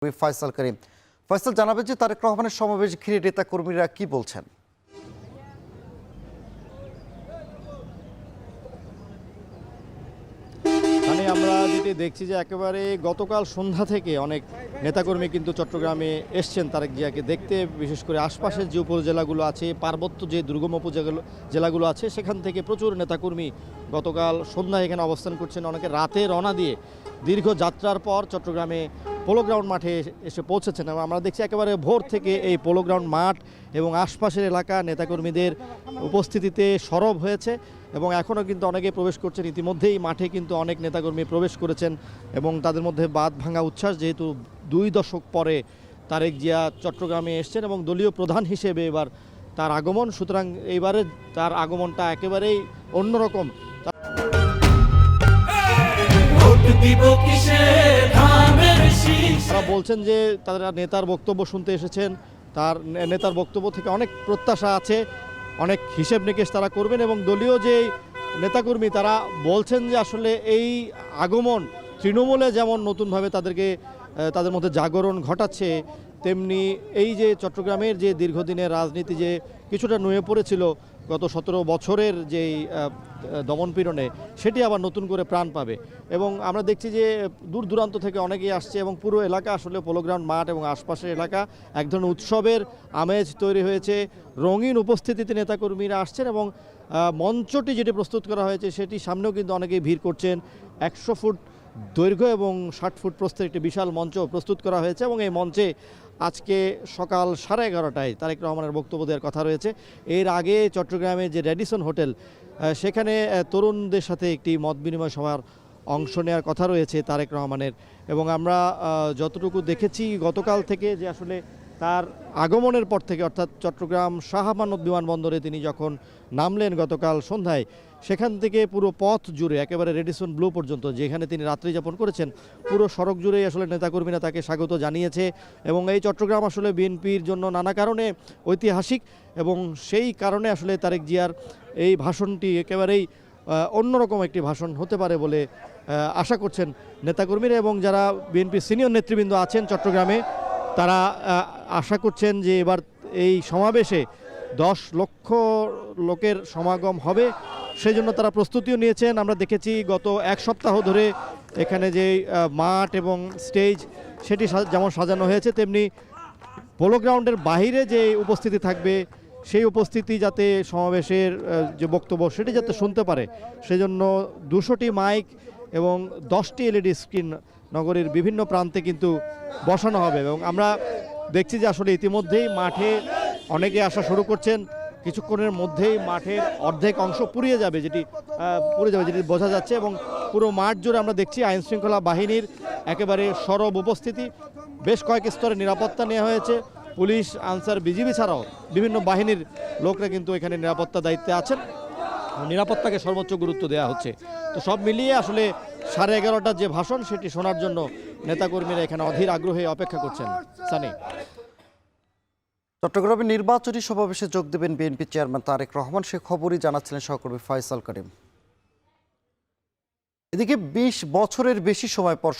ফয়সাল করিম। ফয়সাল, জানাবেন যে তারেক রহমানের সমাবেশ ঘিরে নেতা কর্মীরা কি বলছেন? মানে আমরা যেটি দেখছি যে একেবারে গতকাল সন্ধ্যা থেকে অনেক নেতাকর্মী কিন্তু চট্টগ্রামে এসছেন তারেক জিয়াকে দেখতে, বিশেষ করে আশপাশের যে উপজেলাগুলো আছে, পার্বত্য যে দুর্গম জেলাগুলো আছে, সেখান থেকে প্রচুর নেতাকর্মী গতকাল সন্ধ্যায় এখানে অবস্থান করছেন। অনেকে রাতে রওনা দিয়ে দীর্ঘ যাত্রার পর চট্টগ্রামে পোলো গ্রাউন্ড মাঠে এসে পৌঁছেছেন এবং আমরা দেখছি একেবারে ভোর থেকে এই পোলো গ্রাউন্ড মাঠ এবং আশপাশের এলাকা নেতাকর্মীদের উপস্থিতিতে সরব হয়েছে এবং এখনও কিন্তু অনেকে প্রবেশ করছেন। ইতিমধ্যেই মাঠে কিন্তু অনেক নেতাকর্মী প্রবেশ করেছেন এবং তাদের মধ্যে বাঁধ ভাঙা উচ্ছ্বাস, যেহেতু 2 দশক পরে তারেক জিয়া চট্টগ্রামে এসছেন এবং দলীয় প্রধান হিসেবে এবার তার আগমন, সুতরাং এইবারে তার আগমনটা একেবারেই অন্যরকম। তারা বলছেন যে তারা নেতার বক্তব্য শুনতে এসেছেন, তার নেতার বক্তব্য থেকে অনেক প্রত্যাশা আছে, অনেক হিসেব নিকেশ তারা করবেন এবং দলীয় যে নেতাকর্মী তারা বলছেন যে আসলে এই আগমন তৃণমূলে যেমন নতুনভাবে তাদের মধ্যে জাগরণ ঘটাচ্ছে, তেমনি এই যে চট্টগ্রামের যে দীর্ঘদিনের রাজনীতি যে কিছুটা নুয়ে পড়েছিল গত 17 বছরের যেই দমনপীড়নে, সেটি আবার নতুন করে প্রাণ পাবে এবং আমরা দেখছি যে দূর দূরান্ত থেকে অনেকেই আসছে এবং পুরো এলাকা আসলে পোলো গ্রাউন্ড মাঠ এবং আশপাশের এলাকা এক ধরনের উৎসবের আমেজ তৈরি হয়েছে। রঙিন উপস্থিতিতে নেতাকর্মীরা আসছেন এবং মঞ্চটি যেটি প্রস্তুত করা হয়েছে সেটি সামনেও কিন্তু অনেকেই ভিড় করছেন। 100 ফুট দৈর্ঘ্য এবং 60 ফুট প্রস্থের একটি বিশাল মঞ্চ প্রস্তুত করা হয়েছে এবং এই মঞ্চে আজকে সকাল 11:30টায় তারেক রহমানের বক্তব্য দেওয়ার কথা রয়েছে। এর আগে চট্টগ্রামের যে রেডিসন হোটেল, সেখানে তরুণদের সাথে একটি মত বিনিময় সভার অংশ নেওয়ার কথা রয়েছে তারেক রহমানের এবং আমরা যতটুকু দেখেছি গতকাল থেকে যে আসলে তার আগমনের পর থেকে, অর্থাৎ চট্টগ্রাম শাহ আমানত বিমানবন্দরে তিনি যখন নামলেন গতকাল সন্ধ্যায়, সেখান থেকে পুরো পথ জুড়ে একেবারে রেডিসন ব্লু পর্যন্ত যেখানে তিনি রাত্রি যাপন করেছেন, পুরো সড়ক জুড়েই আসলে নেতাকর্মীরা তাকে স্বাগত জানিয়েছে এবং এই চট্টগ্রাম আসলে বিএনপির জন্য নানা কারণে ঐতিহাসিক এবং সেই কারণে আসলে তারেক জিয়ার এই ভাষণটি একেবারেই অন্যরকম একটি ভাষণ হতে পারে বলে আশা করছেন নেতাকর্মীরা এবং যারা বিএনপির সিনিয়র নেতৃবৃন্দ আছেন চট্টগ্রামে, তারা আশা করছেন যে এবার এই সমাবেশে 10 লক্ষ লোকের সমাগম হবে, সেই জন্য তারা প্রস্তুতিও নিয়েছেন। আমরা দেখেছি গত 1 সপ্তাহ ধরে এখানে যে মাঠ এবং স্টেজ সেটি যেমন সাজানো হয়েছে, তেমনি পোলো গ্রাউন্ডের বাহিরে যে উপস্থিতি থাকবে সেই উপস্থিতি যাতে সমাবেশের যে বক্তব্য সেটি যাতে শুনতে পারে, সেজন্য 200টি মাইক এবং 10টি এলইডি স্ক্রিন নগরীর বিভিন্ন প্রান্তে কিন্তু বসানো হবে এবং আমরা দেখছি যে আসলে ইতিমধ্যেই মাঠে অনেকে আসা শুরু করছেন। কিছুক্ষণের মধ্যেই মাঠের অর্ধেক অংশ পুড়ে যাবে যেটি বোঝা যাচ্ছে এবং পুরো মাঠ জুড়ে আমরা দেখছি আইনশৃঙ্খলা বাহিনীর একেবারে সরব উপস্থিতি। বেশ কয়েক স্তরে নিরাপত্তা নেওয়া হয়েছে, পুলিশ, আনসার, বিজিবি ছাড়াও বিভিন্ন বাহিনীর লোকরা কিন্তু এখানে নিরাপত্তা দায়িত্বে আছেন, নিরাপত্তাকে সর্বোচ্চ গুরুত্ব দেওয়া হচ্ছে। তো সব মিলিয়ে আসলে 11:30টার যে ভাষণ সেটি শোনার জন্য নেতাকর্মীরা এখানে অধীর আগ্রহে অপেক্ষা করছেন। সানি, চট্টগ্রামে নির্বাচনী সমাবেশে যোগ দেবেন বিএনপি চেয়ারম্যান তারেক রহমান, সে খবরই জানাচ্ছিলেন সহকর্মী ফয়সাল করিম। এদিকে 20 বছরের বেশি সময় পর